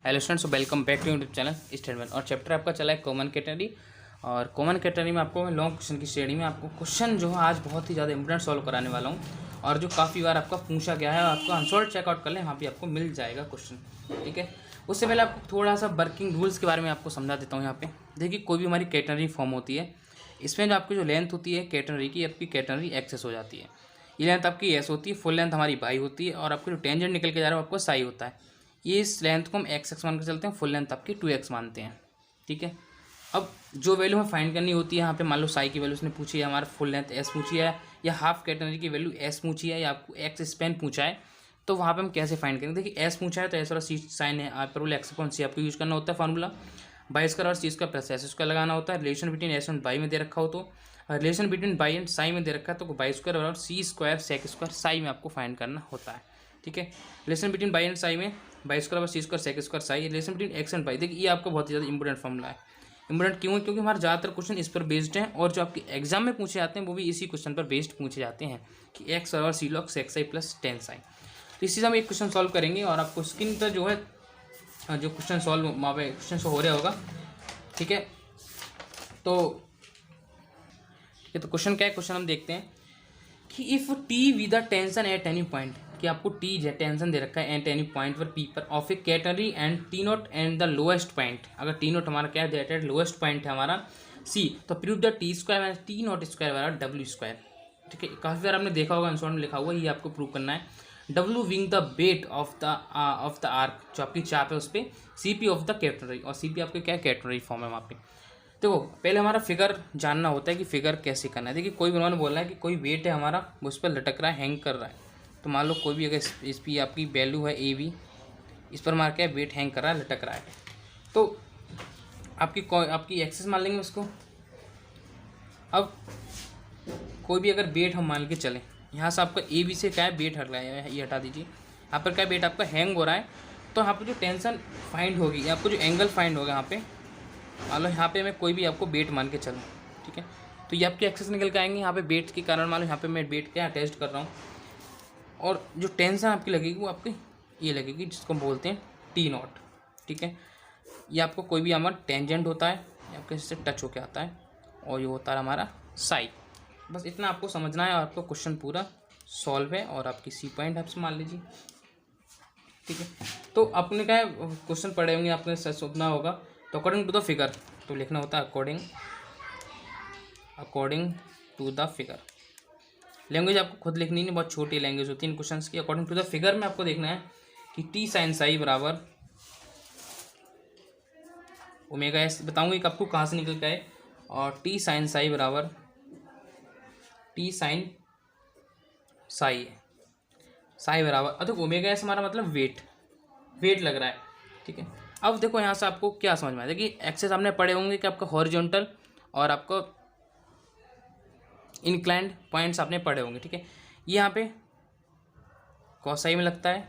Hello students, welcome back to YouTube channel statement. और chapter आपका चला है कॉमन कैटेगरी। और कॉमन कैटेगरी में आपको लॉन्ग क्वेश्चन की श्रेणी में आपको क्वेश्चन जो है आज बहुत ही ज़्यादा इंपॉर्टेंट सॉल्व कराने वाला हूँ, और जो काफ़ी बार आपका पूछा गया है। आपको आंसर चेकआउट कर लें, वहाँ भी आपको मिल जाएगा क्वेश्चन। ठीक है, उससे पहले आपको थोड़ा सा वर्किंग रूल्स के बारे में आपको समझा देता हूँ। यहाँ पे देखिए, कोई भी हमारी कैटेगरी फॉर्म होती है, इसमें जो आपकी जो लेंथ होती है कैटेगरी की, आपकी कैटेगरी एक्सेस हो जाती है। ये लेंथ आपकी एस होती है, फुल लेंथ हमारी वाई होती है, और आपको जो टेंजेंट निकल के जा रहा है आपको साई होता है। ये इस लेंथ को हम एक्स मान के चलते हैं, फुल लेंथ आपकी 2x मानते हैं। ठीक है, अब जो वैल्यू हमें फाइंड करनी होती है यहाँ पे, मान लो साई की वैल्यू उसने पूछी है, हमारा फुल लेंथ एस पूछी है, या हाफ कैटेगरी की वैल्यू एस पूछी है, या आपको एक्स स्पेन पूछा है, तो वहाँ पे हम कैसे फाइंड करेंगे। देखिए, एस पूछा है तो एस वाला सी साइन है, आप पर एक्स अपॉन सी आपको यूज करना होता है फार्मूला। बाई स्क्वायर और c square plus s square लगाना होता है। Relation between s and y में दे रखा हो तो, relation between y and psi में दे रखा है तो बाई स्क्वायर और c square sec square psi में आपको फाइंड करना होता है। ठीक है, relation between y and psi में बाई स्क्वायर और c square sec square psi, relation between x and y. देखिए, ये आपका बहुत ही ज़्यादा इंपॉर्टेंट फॉर्मूला है। इंपॉर्टेंट क्यों है? क्योंकि हमारे ज़्यादातर क्वेश्चन इस पर बेस्ड हैं, और जो आपके एग्जाम में पूछे जाते हैं वो भी इसी क्वेश्चन पर बेस्ड पूछे जाते हैं कि एक्स और c log sec psi plus tan psi. तो इसी से हम एक क्वेश्चन सॉल्व करेंगे, और आपको स्क्रीन पर जो है जो क्वेश्चन सॉल्व वहाँ पे क्वेश्चन हो रहा होगा। ठीक है, तो क्वेश्चन क्या है, क्वेश्चन हम देखते हैं कि if T with the tension at any point, कि आपको टी टेंशन दे रखा है एट एनी पॉइंट पर पी पर of A category and T not and the lowest point. अगर टी नॉट हमारा क्या है, एट लोएस्ट पॉइंट है हमारा सी, तो prove the T square minus T not square बराबर डब्ल्यू स्क्वायर। ठीक है, काफ़ी बार आपने देखा होगा आंसर में लिखा हुआ, ये आपको प्रूव करना है। W wing the bet of the arc, जो आपकी चाप है उस पर C P of the category, और सी पी आपके क्या कैटेगरी फॉर्म है वहाँ पे। देखो, पहले हमारा फिगर जानना होता है कि फिगर कैसे करना है। देखिए, कोई भी उन्होंने बोला है कि कोई वेट है हमारा, उस पर लटक रहा है, हैंग कर रहा है। तो मान लो कोई भी अगर इस पर आपकी वैल्यू है ए बी, इस पर हमारा क्या है, वेट हैंग कर रहा है, लटक रहा है, तो आपकी एक्सेस मान लेंगे उसको। अब कोई भी अगर वेट हम मान के चलें, यहाँ से आपका ए बी से क्या है, वेट हट रहा है, ये हटा दीजिए। यहाँ पर क्या वेट आपका हैंग हो रहा है, तो यहाँ पर जो टेंशन फाइंड होगी, आपको जो एंगल फाइंड होगा यहाँ पे, मान लो यहाँ पे मैं कोई भी आपको बेट मान के चलूँ। ठीक है, तो ये आपकी एक्सेस निकल के आएंगे यहाँ पे बेट के कारण। मान लो यहाँ पे मैं बेट क्या अटैच कर रहा हूँ, और जो टेंशन आपकी लगेगी वो आपकी ये लगेगी, जिसको हम बोलते हैं टी नॉट। ठीक है, ये आपको कोई भी हमारा टेंजेंट होता है, ये आपके इससे टच होके आता है, और ये होता है हमारा साई। बस इतना आपको समझना है, और आपको क्वेश्चन पूरा सॉल्व है, और आपकी सी पॉइंट आपसे मान लीजिए। ठीक है, तो आपने क्या क्वेश्चन पढ़े होंगे, आपने सुनना होगा, तो अकॉर्डिंग टू द फिगर तो लिखना होता है according to the figure. Language आपको खुद लिखनी नहीं, बहुत छोटी लैंग्वेज होती है इन क्वेश्चंस की। अकॉर्डिंग टू द फिगर में आपको देखना है कि टी साइन साई बराबर ओमेगा एस, बताऊंगी कि आपको कहाँ से निकल के आए, और टी साइन साई बराबर टी साइन साई है, साई बराबर देखो ओमेगा एस हमारा मतलब वेट लग रहा है। ठीक है, अब देखो यहाँ से आपको क्या समझ में आया। देखिए, एक्सेस आपने पढ़े होंगे कि आपका हॉरिजॉन्टल और आपको इंक्लाइंड पॉइंट्स आपने पढ़े होंगे। ठीक है, ये यहाँ पे कॉस साई में लगता है,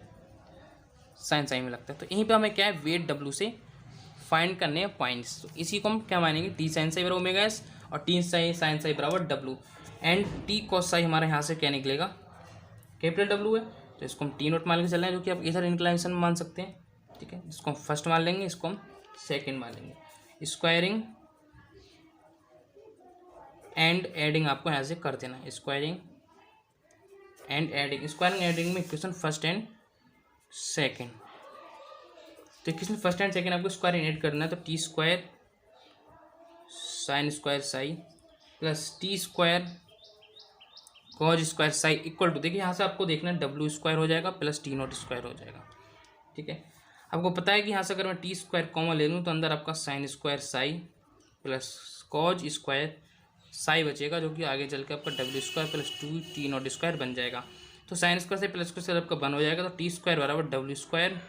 साइन साई में लगता है, तो यहीं पे हमें क्या है, वेट डब्ल्यू से फाइंड करने हैं पॉइंट्स। तो इसी को हम क्या मानेंगे, टी साइन साई बराबर ओमेगा एस, और टी साइन साई बराबर W, and T cos psi हमारे यहाँ से क्या निकलेगा, कैपिटल डब्ल्यू है, तो इसको हम टी नोट मान के चल रहे हैं, जो कि आप इधर इंक्लाइनेशन में मान सकते हैं। ठीक है, इसको हम फर्स्ट मान लेंगे, इसको हम सेकंड मान लेंगे। स्क्वायरिंग एंड एडिंग आपको यहाँ से कर देना है, स्क्वायरिंग एंड एडिंग में इक्वेशन फर्स्ट एंड सेकंड। तो इक्वेशन फर्स्ट एंड सेकंड आपको स्क्वायर एड करना है, तो T square sine square psi plus T square cos square psi equal to, देखिए यहाँ से आपको देखना है डब्ल्यू स्क्वायर हो जाएगा प्लस टी नॉट स्क्वायर हो जाएगा। ठीक है, आपको पता है कि यहाँ से अगर मैं टी स्क्वायर कॉमन ले लूँ तो अंदर आपका sign square psi plus cos square Sai बचेगा, जो कि आगे चल के आपका W square plus two T not square बन जाएगा। तो साइन स्क्वायर से प्लस स्क्वायर आपका वन हो जाएगा, तो टी स्क्वायर बराबर W square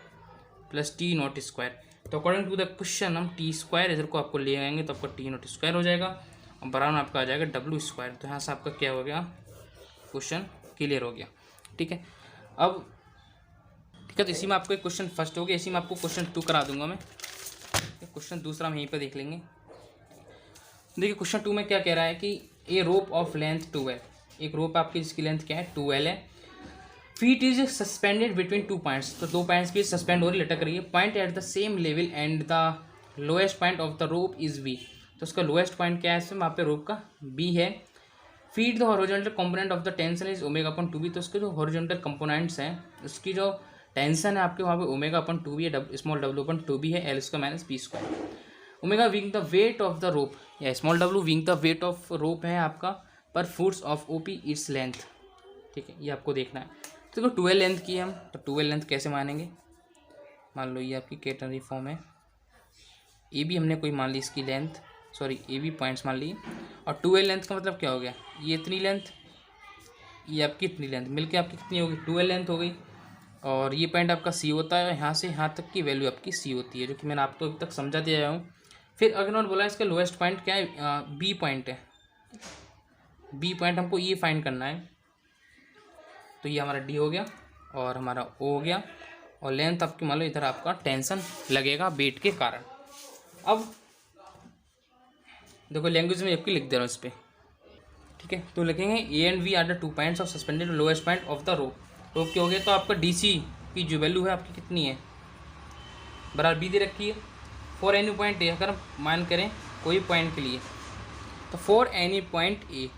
plus T not square. तो अकॉर्डिंग टू द क्वेश्चन हम टी स्क्वायर इधर को आपको ले आएंगे, तो आपका टी नॉट स्क्वायर हो जाएगा, और बराबर आपका आ जाएगा डब्ल्यू स्क्वायर। तो यहाँ से आपका क्या हो गया, क्वेश्चन क्लियर हो गया। ठीक है, अब ठीक है, तो इसी में आपको एक क्वेश्चन फर्स्ट हो गया, इसी में आपको क्वेश्चन 2 करा दूंगा मैं। क्वेश्चन दूसरा हम यहीं पर देख लेंगे। देखिए, क्वेश्चन 2 में क्या कह रहा है कि ए रोप ऑफ लेंथ 12, एक रोप आपकी जिसकी लेंथ क्या है 12 है, feet is suspended between 2 points, तो 2 पॉइंट्स की सस्पेंड हो रही, लटक रही है। Point at the same level and the lowest point of the rope is B, तो उसका लोएस्ट पॉइंट क्या है इसमें, वहाँ पे रोप का बी है। Feet the horizontal component of the tension is omega upon 2b, तो उसके जो हॉरिजॉन्टल कंपोनेंट्स हैं उसकी जो टेंशन है आपके वहाँ पे ओमेगा अपॉन 2b है, स्मॉल w अपॉन 2b है, l square minus B square. Omega being the weight of the rope, या small w being the weight of rope है आपका per foots of OP it's length, ठीक है, ये आपको देखना है। तो देखो 12 लेंथ की हम, तो 12 लेंथ कैसे मानेंगे, मान लो ये आपकी केटनरी फॉर्म है, ए बी हमने कोई मान ली इसकी length, sorry A B points मान ली, और 12 लेंथ का मतलब क्या हो गया, ये इतनी लेंथ, ये आपकी इतनी लेंथ, मिलके आपकी कितनी होगी 12 लेंथ हो गई। और ये पॉइंट आपका सी होता है, यहाँ से यहाँ तक की वैल्यू आपकी सी होती है, जो कि मैंने आपको अभी तक समझा दिया हूँ। फिर अगर उन्होंने बोला इसका लोएस्ट पॉइंट क्या है, बी पॉइंट है, बी पॉइंट हमको ये फाइंड करना है, तो ये हमारा डी हो गया और हमारा ओ हो गया, और लेंथ आपकी मान लो इधर आपका टेंशन लगेगा वेट के कारण। अब देखो लैंग्वेज में आपकी लिख दे रहा हूँ इस पर, ठीक है, तो लिखेंगे A and B are the 2 points of suspended lowest point of the rope. Rope क्या हो गया, तो आपका डी सी की जो वैल्यू है आपकी कितनी है, बराबर बी दे रखी है। फॉर एनी पॉइंट ए, अगर मान करें कोई पॉइंट के लिए, तो फॉर एनी पॉइंट ए,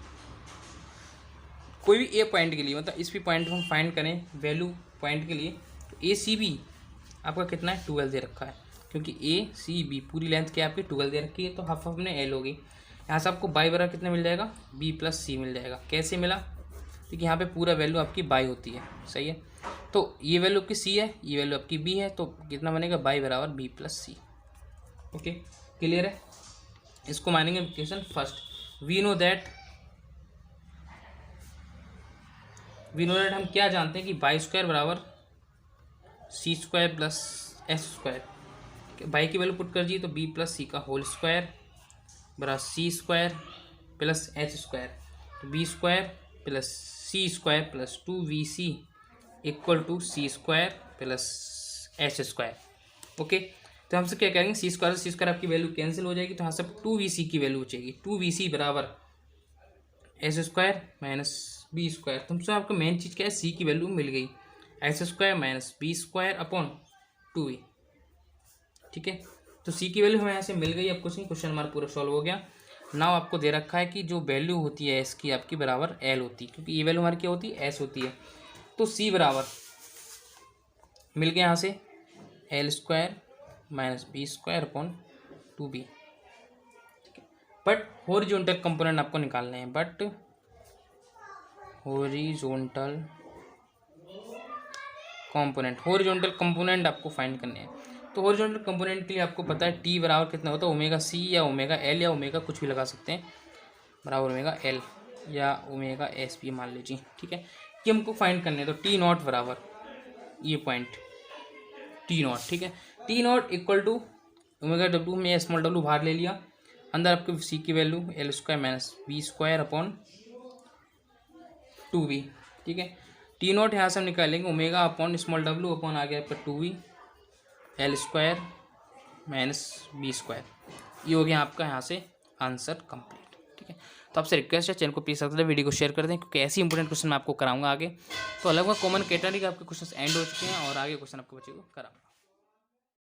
कोई भी ए पॉइंट के लिए, मतलब इस भी पॉइंट को हम फाइंड करें वैल्यू पॉइंट के लिए, तो ए सी बी आपका कितना है 12 दे रखा है, क्योंकि ए सी बी पूरी लेंथ क्या आपकी 12 दे रखी है, तो हाफ हाफ में एल होगी। यहाँ से आपको बाई बराबर कितना मिल जाएगा, बी प्लस सी मिल जाएगा। कैसे मिला, क्योंकि यहाँ पे पूरा वैल्यू आपकी बाई होती है, सही है, तो ये वैल्यू आपकी सी है, ये वैल्यू आपकी बी है, तो कितना बनेगा बाई बराबर b plus c. Okay, clear है। इसको मानेंगे equation first. We know that हम क्या जानते हैं कि बाई स्क्वायर बराबर सी square plus s square. Y की वैल्यू पुट कर दिए तो बी प्लस सी का होल स्क्वायर बराबर सी स्क्वायर प्लस एच स्क्वायर, तो B square plus C square plus 2vc equal to C square plus H square. Okay, तो हमसे क्या करेंगे, सी स्क्वायर आपकी वैल्यू कैंसिल हो जाएगी, तो यहाँ से 2vc की वैल्यू बचेगी, 2vc बराबर H square minus B square. तुमसे आपको मेन चीज़ क्या है, सी की वैल्यू मिल गई, H square minus B square upon 2v, ठीक है, तो सी की वैल्यू हमें यहाँ से मिल गई। अब क्वेश्चन हमारा पूरा सॉल्व हो गया। नाउ आपको दे रखा है कि जो वैल्यू होती है इसकी आपकी बराबर एल होती है, क्योंकि ये वैल्यू हमारी क्या होती है, एस होती है, तो सी बराबर मिल गया यहाँ से L square minus B square upon 2b, ठीक है। बट हॉरिजॉन्टल कंपोनेंट आपको निकालने हैं, बट हॉरिजॉन्टल कंपोनेंट आपको फाइंड करने हैं। तो हॉरिजॉन्टल कंपोनेंट के लिए आपको पता है टी बराबर कितना होता है, ओमेगा सी या ओमेगा एल या ओमेगा कुछ भी लगा सकते हैं, बराबर ओमेगा एल या ओमेगा एस भी मान लीजिए, ठीक है। ये हमको फाइंड करने हैं, तो टी नॉट बराबर ये पॉइंट टी नॉट, ठीक है, T naught equal to omega W में स्मॉल डब्ल्यू बाहर ले लिया, अंदर आपके सी की value L square minus B square upon 2v, ठीक है। टी नॉट यहाँ से हम निकालेंगे omega upon small W upon आ गया आपका 2v L square minus B square, ये हो गया आपका यहाँ से आंसर कंप्लीट, ठीक है। तो आपसे रिक्वेस्ट है चैनल को प्लीज़ सकते हैं, वीडियो को शेयर कर दें, क्योंकि ऐसी इंपॉर्टेंट क्वेश्चन मैं आपको कराऊंगा आगे। तो अलग कॉमन कैटेगरी के आपके क्वेश्चन एंड हो चुके हैं और आगे क्वेश्चन आपको बच्चे को कराऊंगा।